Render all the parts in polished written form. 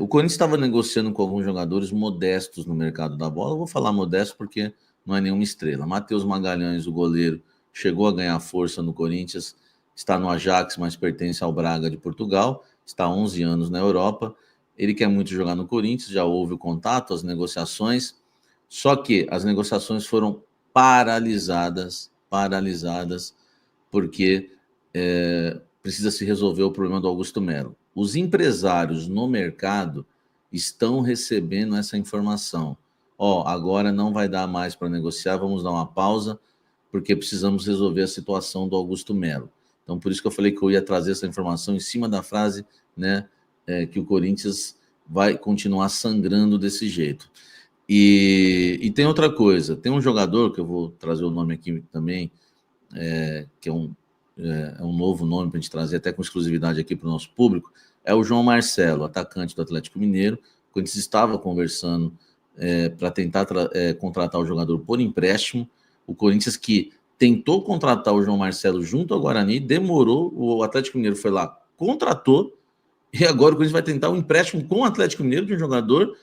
O Corinthians estava negociando com alguns jogadores modestos no mercado da bola. Eu vou falar modesto porque não é nenhuma estrela. Matheus Magalhães, o goleiro, chegou a ganhar força no Corinthians, está no Ajax, mas pertence ao Braga de Portugal, está há 11 anos na Europa. Ele quer muito jogar no Corinthians, já houve o contato, as negociações, só que as negociações foram paralisadas, porque precisa se resolver o problema do Augusto Melo. Os empresários no mercado estão recebendo essa informação. Agora não vai dar mais para negociar, vamos dar uma pausa, porque precisamos resolver a situação do Augusto Melo. Então, por isso que eu falei que eu ia trazer essa informação em cima da frase, né, que o Corinthians vai continuar sangrando desse jeito. E tem outra coisa, tem um jogador, que eu vou trazer o nome aqui também, que é um novo nome para a gente trazer até com exclusividade aqui para o nosso público, é o João Marcelo, atacante do Atlético Mineiro. O Corinthians estava conversando para tentar contratar o jogador por empréstimo. O Corinthians, que tentou contratar o João Marcelo junto ao Guarani, demorou, o Atlético Mineiro foi lá, contratou, e agora o Corinthians vai tentar um empréstimo com o Atlético Mineiro de um jogador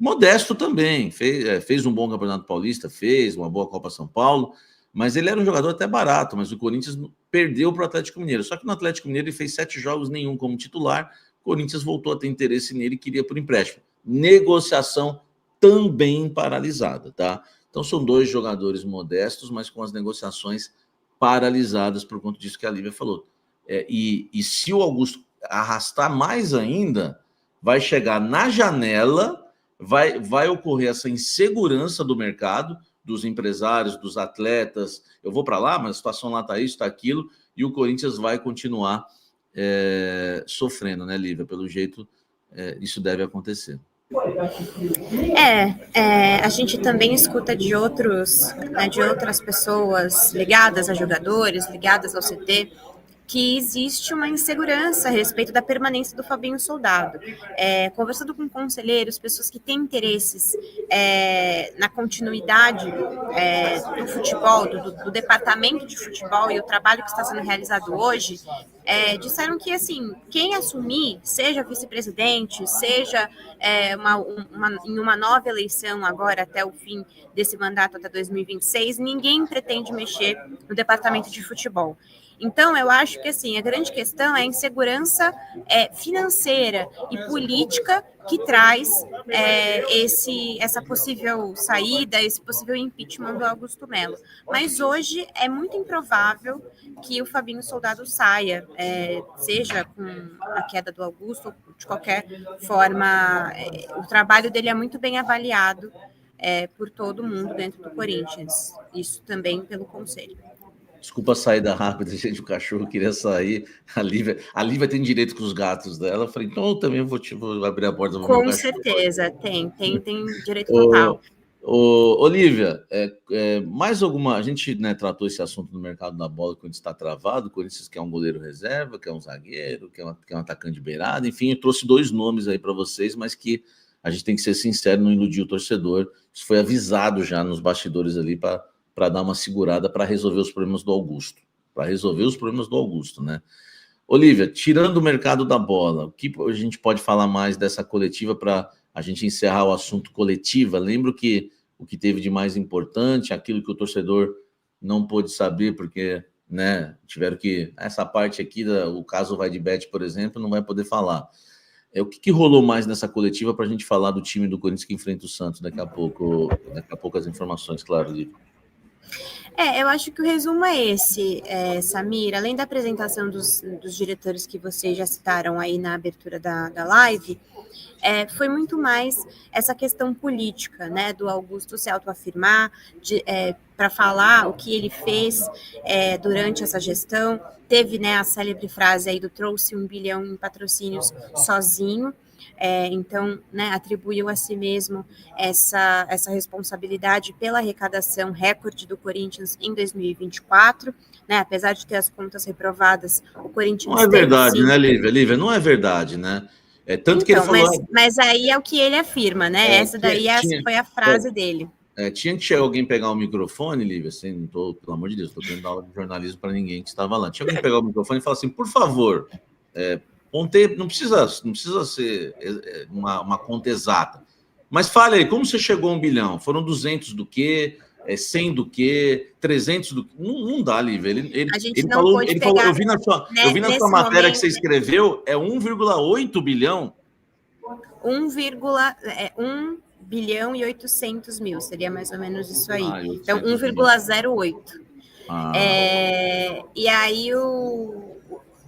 modesto também. Fez um bom Campeonato Paulista, fez uma boa Copa São Paulo, mas ele era um jogador até barato, mas o Corinthians perdeu para o Atlético Mineiro. Só que no Atlético Mineiro ele fez 7 jogos, nenhum como titular. O Corinthians voltou a ter interesse nele e queria por empréstimo. Negociação também paralisada, tá? Então são 2 jogadores modestos, mas com as negociações paralisadas por conta disso que a Lívia falou. E se o Augusto arrastar mais ainda, vai chegar na janela, vai ocorrer essa insegurança do mercado, dos empresários, dos atletas. Eu vou para lá, mas a situação lá está isso, está aquilo, e o Corinthians vai continuar sofrendo, né, Lívia? Pelo jeito, isso deve acontecer. A gente também escuta de outras pessoas ligadas a jogadores, ligadas ao CT, que existe uma insegurança a respeito da permanência do Fabinho Soldado. Conversando com conselheiros, pessoas que têm interesses na continuidade do futebol, do departamento de futebol e o trabalho que está sendo realizado hoje, disseram que, assim, quem assumir, seja vice-presidente, seja em uma nova eleição agora até o fim desse mandato, até 2026, ninguém pretende mexer no departamento de futebol. Então, eu acho que, assim, a grande questão é a insegurança financeira e política que traz essa possível saída, esse possível impeachment do Augusto Melo. Mas hoje é muito improvável que o Fabinho Soldado saia, seja com a queda do Augusto, ou de qualquer forma. O trabalho dele é muito bem avaliado por todo mundo dentro do Corinthians. Isso também pelo Conselho. Desculpa a saída rápida, gente, o cachorro queria sair. A Lívia tem direito com os gatos dela. Eu falei, então eu também vou abrir a porta do meu cachorro. Com certeza, tem direito total. Olívia, mais alguma... A gente, né, tratou esse assunto no mercado da bola, quando está travado. O Corinthians quer um goleiro reserva, quer um zagueiro, quer um atacante de beirada. Enfim, eu trouxe 2 nomes aí para vocês, mas que a gente tem que ser sincero, não iludir o torcedor. Isso foi avisado já nos bastidores ali para dar uma segurada, para resolver os problemas do Augusto. Né? Olívia, tirando o mercado da bola, o que a gente pode falar mais dessa coletiva para a gente encerrar o assunto coletiva? Lembro que o que teve de mais importante, aquilo que o torcedor não pôde saber, porque, né, tiveram que... Essa parte aqui, o caso vai de bet, por exemplo, não vai poder falar. O que rolou mais nessa coletiva para a gente falar do time do Corinthians que enfrenta o Santos daqui a pouco as informações, claro, Lívia. Eu acho que o resumo é esse, Samir. Além da apresentação dos diretores que vocês já citaram aí na abertura da live, foi muito mais essa questão política, né, do Augusto se autoafirmar, para falar o que ele fez durante essa gestão. Teve, né, a célebre frase aí do trouxe 1 bilhão em patrocínios sozinho. Então, né, atribuiu a si mesmo essa responsabilidade pela arrecadação recorde do Corinthians em 2024, né, apesar de ter as contas reprovadas, o Corinthians... Não é verdade, né, Lívia? Não é verdade, né? Tanto que ele falou... Mas aí é o que ele afirma, né? Essa daí foi a frase dele. Tinha que alguém pegar o microfone, Lívia, assim, não tô, pelo amor de Deus, estou querendo dar aula de jornalismo para ninguém que estava lá. Tinha alguém pegar o microfone e falar assim, por favor... Não precisa ser uma conta exata. Mas fale aí, como você chegou a 1 bilhão? Foram 200 do quê? 100 do quê? 300 do quê? Não dá, Lívia. A gente Ele não falou, pôde ele falou, pegar, eu vi na sua nesse matéria momento, que você escreveu, é 1,8 bilhão? 1 bilhão e 800 mil, seria mais ou menos isso aí. Então, 1,08. E aí,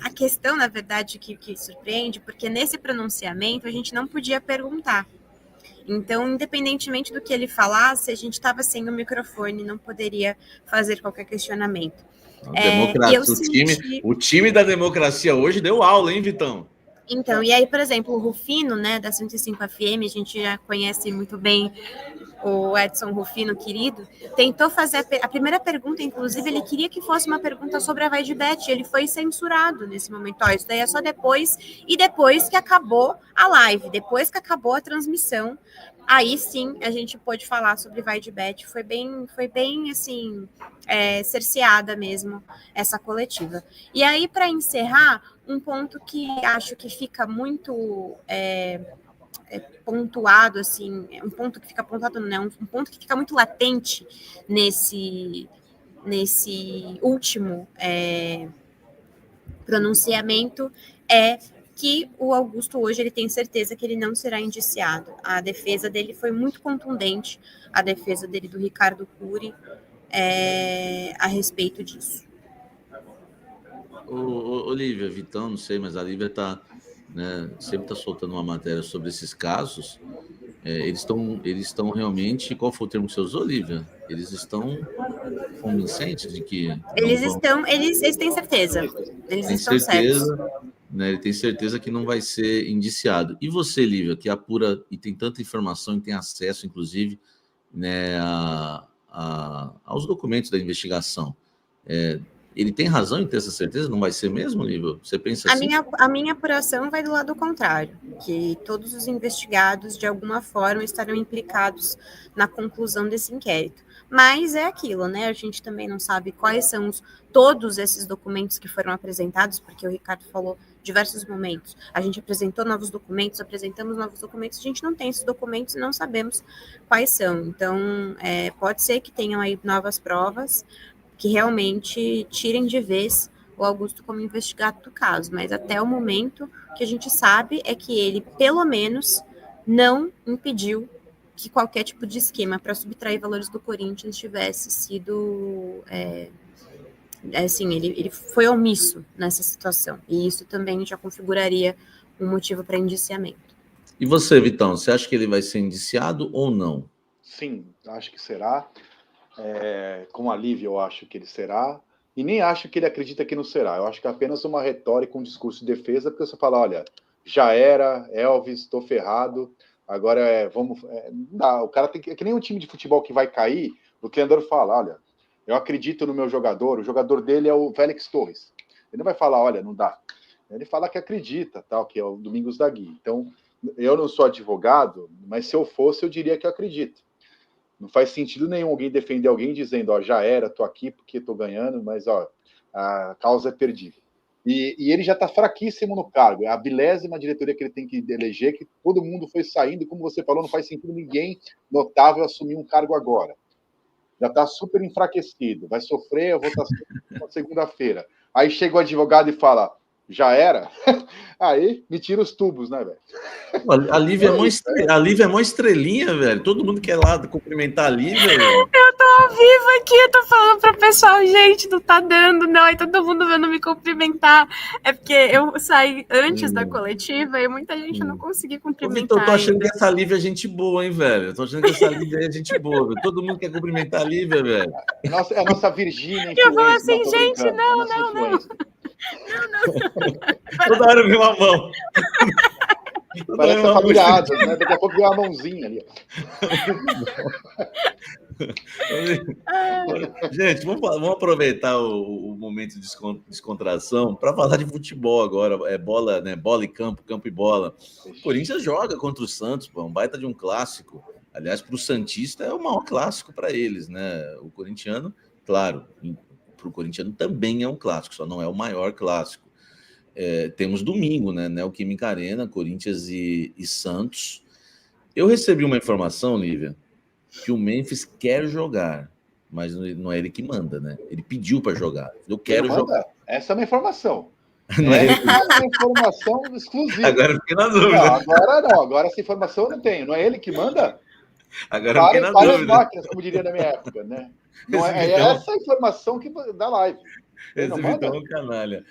a questão, na verdade, que surpreende, porque nesse pronunciamento a gente não podia perguntar. Então, independentemente do que ele falasse, a gente estava sem o microfone, não poderia fazer qualquer questionamento. O time da democracia hoje deu aula, hein, Vitão? Então, e aí, por exemplo, o Rufino, né, da 105 FM, a gente já conhece muito bem o Edson Rufino, querido, tentou fazer a primeira pergunta, inclusive, ele queria que fosse uma pergunta sobre a VaiDeBet, ele foi censurado nesse momento. Ó, isso daí é só depois que acabou a live, depois que acabou a transmissão, aí sim a gente pôde falar sobre VaiDeBet. Foi bem assim, cerceada mesmo essa coletiva. E aí, para encerrar, um ponto que acho que fica muito pontuado, assim, um ponto que fica pontuado, não, um ponto que fica muito latente nesse último pronunciamento é que o Augusto hoje ele tem certeza que ele não será indiciado. A defesa dele foi muito contundente, a defesa dele do Ricardo Cury a respeito disso. Olívia, Vitão, não sei, mas a Lívia sempre está soltando uma matéria sobre esses casos. Eles estão realmente. Qual foi o termo que você usou, Lívia? Eles estão convincentes de que. Eles têm certeza. Eles estão certos. Né, ele tem certeza que não vai ser indiciado. E você, Lívia, que apura e tem tanta informação e tem acesso, inclusive, né, aos documentos da investigação. Ele tem razão em ter essa certeza? Não vai ser mesmo, Lívia? Você pensa assim? A minha apuração vai do lado contrário, que todos os investigados, de alguma forma, estarão implicados na conclusão desse inquérito. Mas é aquilo, né? A gente também não sabe quais são todos esses documentos que foram apresentados, porque o Ricardo falou diversos momentos. A gente apresentou novos documentos, apresentamos novos documentos, a gente não tem esses documentos e não sabemos quais são. Então, pode ser que tenham aí novas provas que realmente tirem de vez o Augusto como investigado do caso, mas até o momento o que a gente sabe é que ele, pelo menos, não impediu que qualquer tipo de esquema para subtrair valores do Corinthians tivesse sido assim, ele foi omisso nessa situação, e isso também já configuraria um motivo para indiciamento. E você, Vitão, você acha que ele vai ser indiciado ou não? Sim, acho que será. Com a Lívia, eu acho que ele será. E nem acho que ele acredita que não será. Eu acho que é apenas uma retórica, um discurso de defesa, porque você fala, olha, já era, Elvis, estou ferrado, agora vamos... não dá. O cara tem que... É que nem um time de futebol que vai cair, o treinador fala, olha, eu acredito no meu jogador, o jogador dele é o Félix Torres. Ele não vai falar, olha, não dá. Ele fala que acredita, tal, que é o Domingos da Gui. Então, eu não sou advogado, mas se eu fosse, eu diria que eu acredito. Não faz sentido nenhum alguém defender alguém dizendo, ó, já era, tô aqui porque tô ganhando, mas, ó, a causa é perdida. E ele já tá fraquíssimo no cargo. É a 20ª diretoria que ele tem que eleger, que todo mundo foi saindo, e como você falou, não faz sentido ninguém notável assumir um cargo agora. Já tá super enfraquecido, vai sofrer a votação na segunda-feira. Aí chega o advogado e fala, já era? Aí me tira os tubos, né, velho? A Lívia é mó estrelinha, velho. Todo mundo quer lá cumprimentar a Lívia. Velho. Eu tô ao vivo aqui, eu tô falando pro pessoal, gente, não tá dando, não. Aí todo mundo vendo me cumprimentar. É porque eu saí antes da coletiva e muita gente não conseguiu cumprimentar. Vitor, eu tô achando que essa Lívia é gente boa, hein, velho? Eu tô achando que essa Lívia é gente boa. Velho. Todo mundo quer cumprimentar a Lívia, velho. É a nossa Virgínia. Eu vou assim, gente, não. Toda hora eu vi uma mão. Parece a família Adams, né? Daqui a pouco veio uma mãozinha ali. Gente, vamos aproveitar o momento de descontração para falar de futebol agora. É bola, né? Bola e campo, campo e bola. O Corinthians joga contra o Santos, pô, um baita de um clássico. Aliás, para o Santista é o maior clássico para eles, né? O corintiano, claro, para o corintiano também é um clássico, só não é o maior clássico. temos domingo, né? Neoquímica Arena, Corinthians e Santos. Eu recebi uma informação, Lívia, que o Memphis quer jogar, mas não é ele que manda, né? Ele pediu para jogar. Eu quero jogar. Essa é uma informação. Não é Essa é uma informação exclusiva. Agora eu fiquei na dúvida. Agora essa informação eu não tenho. Não é ele que manda? Agora eu fiquei na dúvida. As máquinas, como diria na minha época, né? Não é essa informação que da live. Esse Vitão é um canalha.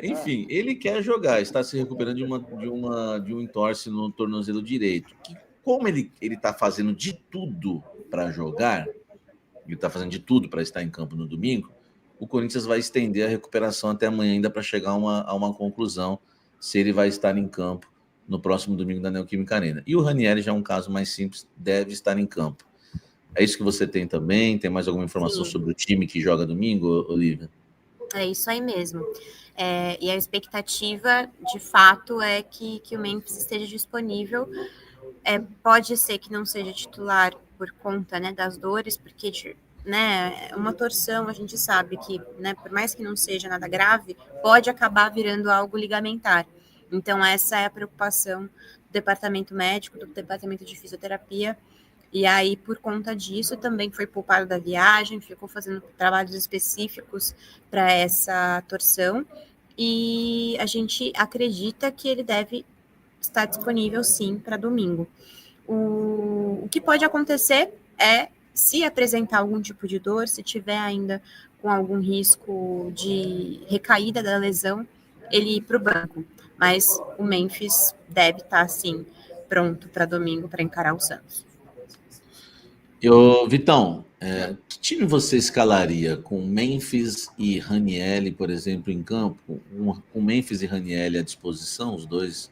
Enfim, ele quer jogar, está se recuperando de um entorse no tornozelo direito. Como ele está fazendo de tudo para jogar, ele está fazendo de tudo para estar em campo no domingo, o Corinthians vai estender a recuperação até amanhã ainda para chegar a uma conclusão se ele vai estar em campo no próximo domingo da Neoquímica Arena. E o Ranieri já é um caso mais simples, deve estar em campo. É isso que você tem também? Tem mais alguma informação sobre o time que joga domingo, Olivia? É isso aí mesmo. E a expectativa, de fato, é que o Memphis esteja disponível. Pode ser que não seja titular por conta, né, das dores, porque uma torção, a gente sabe que, né, por mais que não seja nada grave, pode acabar virando algo ligamentar. Então, essa é a preocupação do departamento médico, do departamento de fisioterapia. E aí, por conta disso, também foi poupado da viagem, ficou fazendo trabalhos específicos para essa torção. E a gente acredita que ele deve estar disponível, sim, para domingo. O que pode acontecer é, se apresentar algum tipo de dor, se tiver ainda com algum risco de recaída da lesão, ele ir para o banco. Mas o Memphis deve estar, sim, pronto para domingo para encarar o Santos. Vitão, que time você escalaria com Memphis e Ranieri, por exemplo, em campo? Com Memphis e Ranieri à disposição, os dois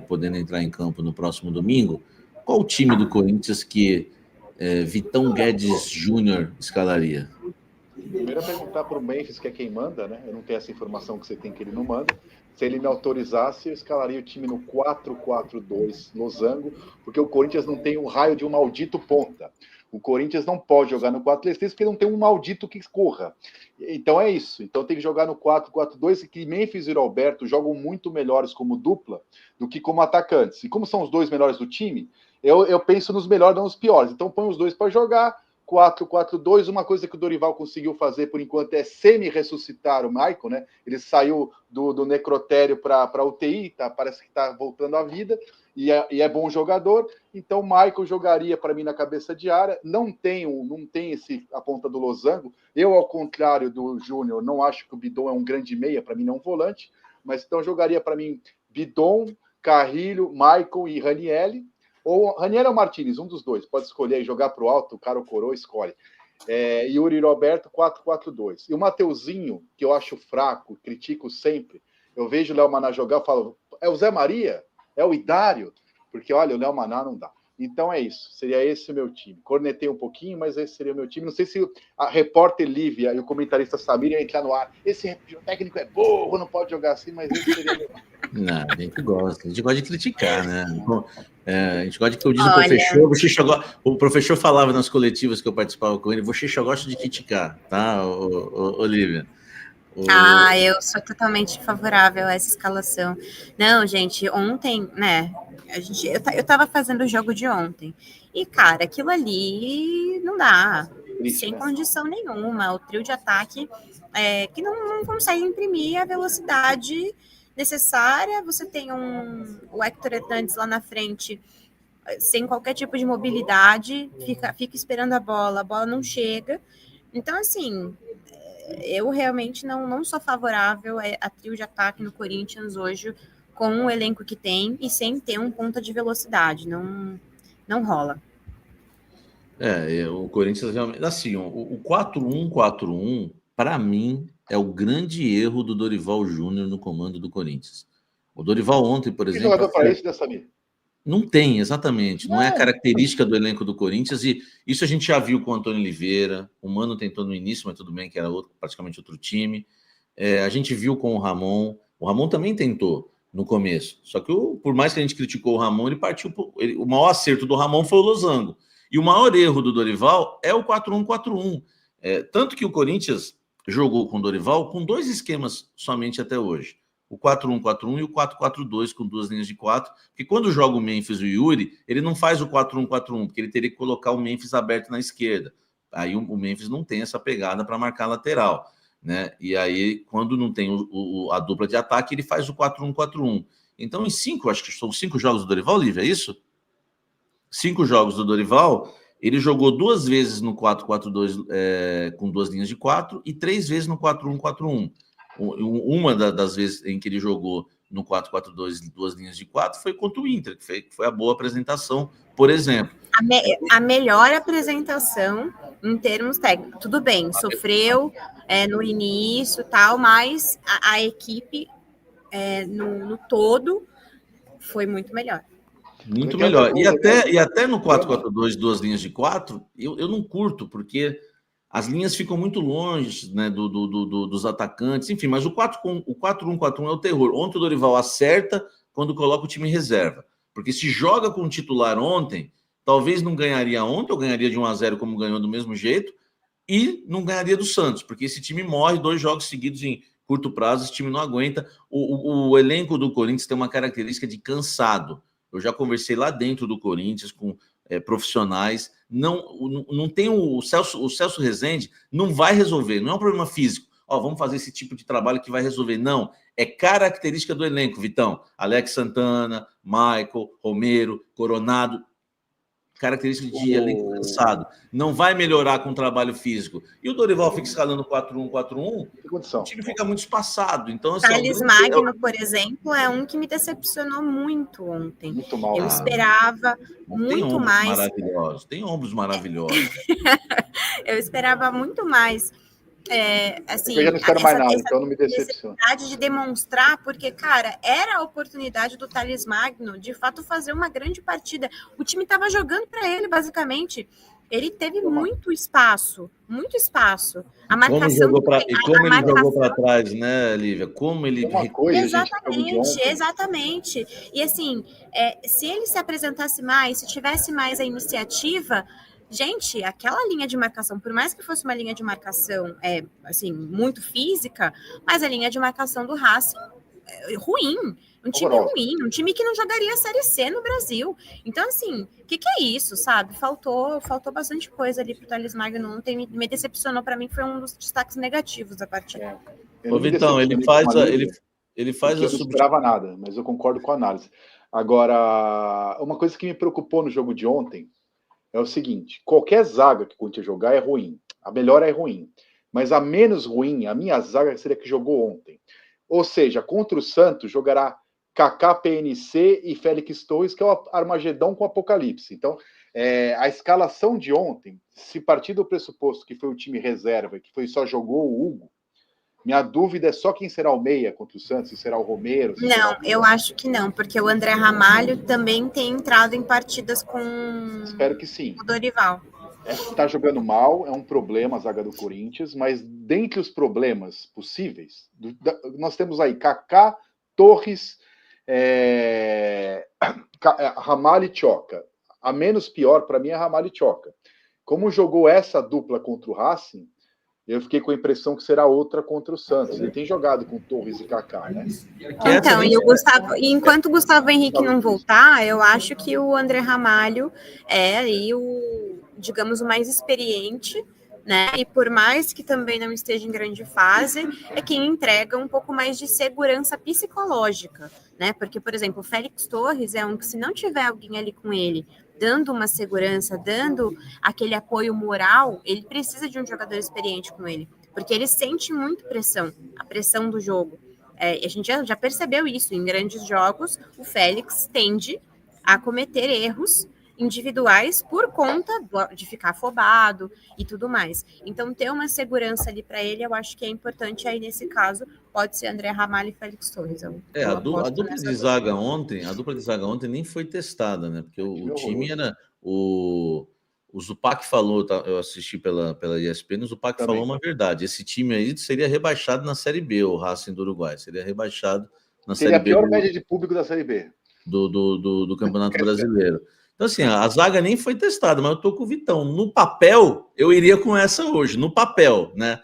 podendo entrar em campo no próximo domingo. Qual o time do Corinthians que Vitão Guedes Júnior escalaria? Primeiro é perguntar para o Memphis, que é quem manda, né? Eu não tenho essa informação que você tem que ele não manda. Se ele me autorizasse, eu escalaria o time no 4-4-2 losango, porque o Corinthians não tem um raio de um maldito ponta. O Corinthians não pode jogar no 4-3-3 porque não tem um maldito que corra. Então é isso. Então tem que jogar no 4-4-2, que Memphis e Roberto jogam muito melhores como dupla do que como atacantes. E como são os dois melhores do time, eu penso nos melhores, não nos piores. Então põe os dois para jogar. 4-4-2, uma coisa que o Dorival conseguiu fazer por enquanto é semi-ressuscitar o Maicon, né? Ele saiu do necrotério para UTI, parece que está voltando à vida, e é bom jogador. Então o Maicon jogaria para mim na cabeça de área. Não tem a ponta do losango. Eu, ao contrário do Júnior, não acho que o Bidon é um grande meia, para mim não é um volante, mas então jogaria para mim Bidon, Carrilho, Maicon e Ranieri. Ou Ranieri ou Martínez, um dos dois. Pode escolher e jogar para o alto, o cara ou coroa, escolhe. Yuri Roberto, 4-4-2. E o Mateuzinho, que eu acho fraco, critico sempre. Eu vejo o Léo Maná jogar e falo, é o Zé Maria? É o Idário? Porque, olha, o Léo Maná não dá. Então é isso. Seria esse o meu time. Cornetei um pouquinho, mas esse seria o meu time. Não sei se a repórter Lívia e o comentarista Samir iam entrar no ar. Esse técnico é burro, não pode jogar assim, mas esse seria o meu. Não, a gente gosta de criticar, né? A gente gosta de que eu disse o professor, o professor falava nas coletivas que eu participava com ele, você só gosta de criticar, tá, Olivia? Eu sou totalmente favorável a essa escalação. Não, gente, ontem, né, eu tava fazendo o jogo de ontem, e, cara, aquilo ali não dá, sem condição nenhuma, o trio de ataque que não consegue imprimir a velocidade necessária. Você tem o Hector Hernandes lá na frente sem qualquer tipo de mobilidade, fica esperando a bola não chega. Então, assim, eu realmente não sou favorável a trio de ataque no Corinthians hoje, com o elenco que tem e sem ter um ponta de velocidade. Não rola. O Corinthians realmente... Assim, o 4-1-4-1, para mim, é o grande erro do Dorival Júnior no comando do Corinthians. O Dorival ontem, por exemplo... Que jogador para isso, né, Samir? Não tem, exatamente. Não é a característica do elenco do Corinthians, e isso a gente já viu com o Antônio Oliveira. O Mano tentou no início, mas tudo bem que era praticamente outro time. A gente viu com o Ramon. O Ramon também tentou no começo. Só que, por mais que a gente criticou o Ramon, ele partiu... O maior acerto do Ramon foi o losango. E o maior erro do Dorival é o 4-1-4-1. Tanto que o Corinthians jogou com o Dorival com dois esquemas somente até hoje. o 4-1-4-1 e o 4-4-2 com 2 linhas de 4, porque quando joga o Memphis e o Yuri, ele não faz o 4-1-4-1, porque ele teria que colocar o Memphis aberto na esquerda. Aí o Memphis não tem essa pegada para marcar lateral, né? E aí, quando não tem a dupla de ataque, ele faz o 4-1-4-1. Então, acho que são 5 jogos do Dorival, Lívia, é isso? 5 jogos do Dorival, ele jogou 2 vezes no 4-4-2 com 2 linhas de 4 e 3 vezes no 4-1-4-1. Uma das vezes em que ele jogou no 4-4-2, 2 linhas de 4, foi contra o Inter, que foi a boa apresentação, por exemplo. A melhor apresentação em termos técnicos. Tudo bem, sofreu no início e tal, mas a equipe no todo foi muito melhor. Muito melhor. E até no 4-4-2, 2 linhas de 4, eu não curto, porque as linhas ficam muito longe, né, dos atacantes, enfim, mas o 4-1-4-1 é o terror. Ontem o Dorival acerta quando coloca o time em reserva, porque se joga com o titular ontem, talvez não ganharia ontem, ou ganharia de 1-0 como ganhou do mesmo jeito, e não ganharia do Santos, porque esse time morre 2 jogos seguidos em curto prazo, esse time não aguenta. O elenco do Corinthians tem uma característica de cansado. Eu já conversei lá dentro do Corinthians com profissionais, não tem o Celso Rezende, não vai resolver, não é um problema físico. Vamos fazer esse tipo de trabalho que vai resolver. Não, é característica do elenco, Vitão. Alex Santana, Michael, Romero, Coronado, característica de elenco cansado. Não vai melhorar com o trabalho físico. E o Dorival fica escalando 4-1-4-1, o time fica muito espaçado. Então, assim, Thales Magno, por exemplo, é um que me decepcionou muito ontem. Muito mal. Eu esperava muito mais. Tem ombros maravilhosos. Eu esperava muito mais. Assim, eu já não espero mais nada, então não me decepciona. De demonstrar, porque, cara, era a oportunidade do Thales Magno de fato fazer uma grande partida. O time estava jogando para ele, basicamente. Ele teve muito espaço. A marcação. Como ele jogou para trás, né, Lívia? Como ele. Exatamente. E assim, se ele se apresentasse mais, se tivesse mais a iniciativa. Gente, aquela linha de marcação, por mais que fosse uma linha de marcação assim, muito física, mas a linha de marcação do Racing é ruim. Um time ruim, um time que não jogaria a Série C no Brasil. Então, assim, o que é isso, sabe? Faltou bastante coisa ali pro Thales Magno ontem, me decepcionou. Para mim, foi um dos destaques negativos da partida. Ô, Vitão, ele faz a eu não esperava nada, mas eu concordo com a análise. Agora, uma coisa que me preocupou no jogo de ontem é o seguinte: qualquer zaga que o Corinthians jogar é ruim. A melhor é ruim. Mas a menos ruim, a minha zaga seria que jogou ontem. Ou seja, contra o Santos jogará Kaká, PNC e Félix Torres, que é o Armagedão com Apocalipse. Então, a escalação de ontem, se partir do pressuposto que foi o time reserva, que só jogou o Hugo, minha dúvida é só quem será o meia contra o Santos, se será o Romero. Não, eu acho que não, porque o André Ramalho também tem entrado em partidas com Espero que sim. O Dorival. Está jogando mal, é um problema a zaga do Corinthians, mas dentre os problemas possíveis, nós temos aí Kaká, Torres, Ramalho e Tchoca. A menos pior para mim é Ramalho e Tchoca. Como jogou essa dupla contra o Racing, eu fiquei com a impressão que será outra contra o Santos. Ele tem jogado com Torres e Kaká, né? Então, enquanto o Gustavo Henrique não voltar, eu acho que o André Ramalho é aí digamos, o mais experiente, né? E por mais que também não esteja em grande fase, é quem entrega um pouco mais de segurança psicológica, né? Porque, por exemplo, o Félix Torres é um que, se não tiver alguém ali com ele, dando uma segurança, dando aquele apoio moral, ele precisa de um jogador experiente com ele, porque ele sente muito a pressão do jogo. A gente já percebeu isso em grandes jogos. O Félix tende a cometer erros individuais por conta de ficar afobado e tudo mais. Então, ter uma segurança ali para ele, eu acho que é importante. Aí, nesse caso, pode ser André Ramalho e Félix Torres. A dupla de zaga ontem nem foi testada, né? Porque o time era o Zupac falou, eu assisti pela ESPN, o Zupac falou uma verdade. Esse time aí seria rebaixado na Série B, o Racing do Uruguai. Seria rebaixado na Série B. Seria a pior média de público da Série B. Do Campeonato Brasileiro. Então, assim, a zaga nem foi testada, mas eu tô com o Vitão. No papel, eu iria com essa hoje, no papel, né?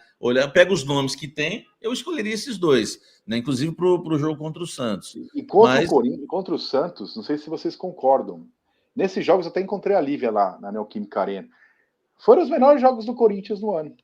pega os nomes que tem, eu escolheria esses dois, né? Inclusive para o jogo contra o Santos. E contra o Corinthians, contra o Santos, não sei se vocês concordam. Nesses jogos eu até encontrei a Lívia lá na Neoquímica Arena. Foram os melhores jogos do Corinthians no ano,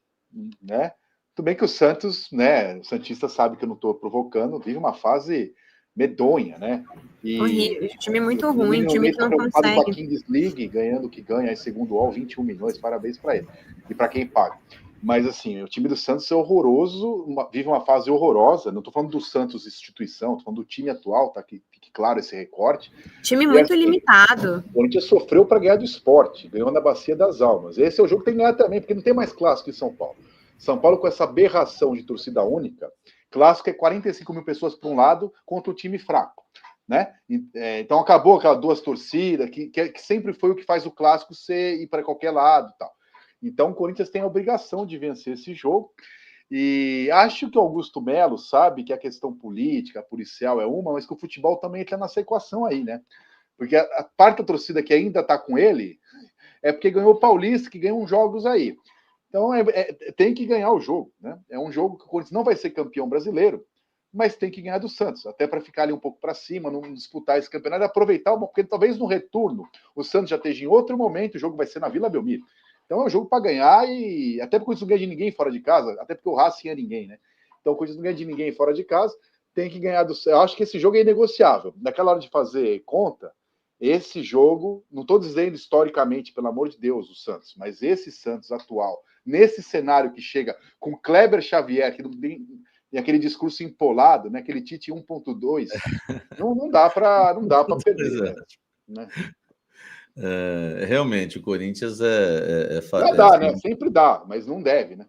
né? Tudo bem que o Santos, né? O Santista sabe que eu não estou provocando, vive uma fase medonha, né? Horrível, time muito ruim, time que não consegue. Com a consegue. Kings League, ganhando o que ganha, aí segundo o 21 milhões, parabéns para ele. E para quem paga. Mas, assim, o time do Santos é horroroso, vive uma fase horrorosa. Não estou falando do Santos instituição, estou falando do time atual, tá? Que fique claro esse recorte. Time muito limitado. O Corinthians sofreu para ganhar do Sport, ganhou na Bacia das Almas. Esse é o jogo que tem que ganhar também, porque não tem mais clássico em São Paulo. São Paulo, com essa aberração de torcida única, clássico é 45 mil pessoas para um lado contra o time fraco, né? Então acabou aquelas duas torcidas, que sempre foi o que faz o clássico ir para qualquer lado e tal. Então o Corinthians tem a obrigação de vencer esse jogo. E acho que o Augusto Melo sabe que a questão política, policial é uma, mas que o futebol também entra nessa equação aí, né? Porque a parte da torcida que ainda está com ele é porque ganhou o Paulista, que ganhou uns jogos aí. Então tem que ganhar o jogo, né? É um jogo que o Corinthians não vai ser campeão brasileiro, mas tem que ganhar do Santos, até para ficar ali um pouco para cima, não disputar esse campeonato, aproveitar, porque talvez no retorno o Santos já esteja em outro momento, o jogo vai ser na Vila Belmiro. Então é um jogo para ganhar, e até porque o Corinthians não ganha de ninguém fora de casa, até porque o Racing é ninguém, né? Então o Corinthians não ganha de ninguém fora de casa, tem que ganhar do Santos. Eu acho que esse jogo é inegociável. Naquela hora de fazer conta, esse jogo, não estou dizendo historicamente, pelo amor de Deus, o Santos, mas esse Santos atual, nesse cenário que chega com Kleber Xavier, que não tem aquele discurso empolado, né? Aquele Tite 1.2, não dá para perder. Né? Realmente, o Corinthians é dá, né? Sempre dá, mas não deve, né?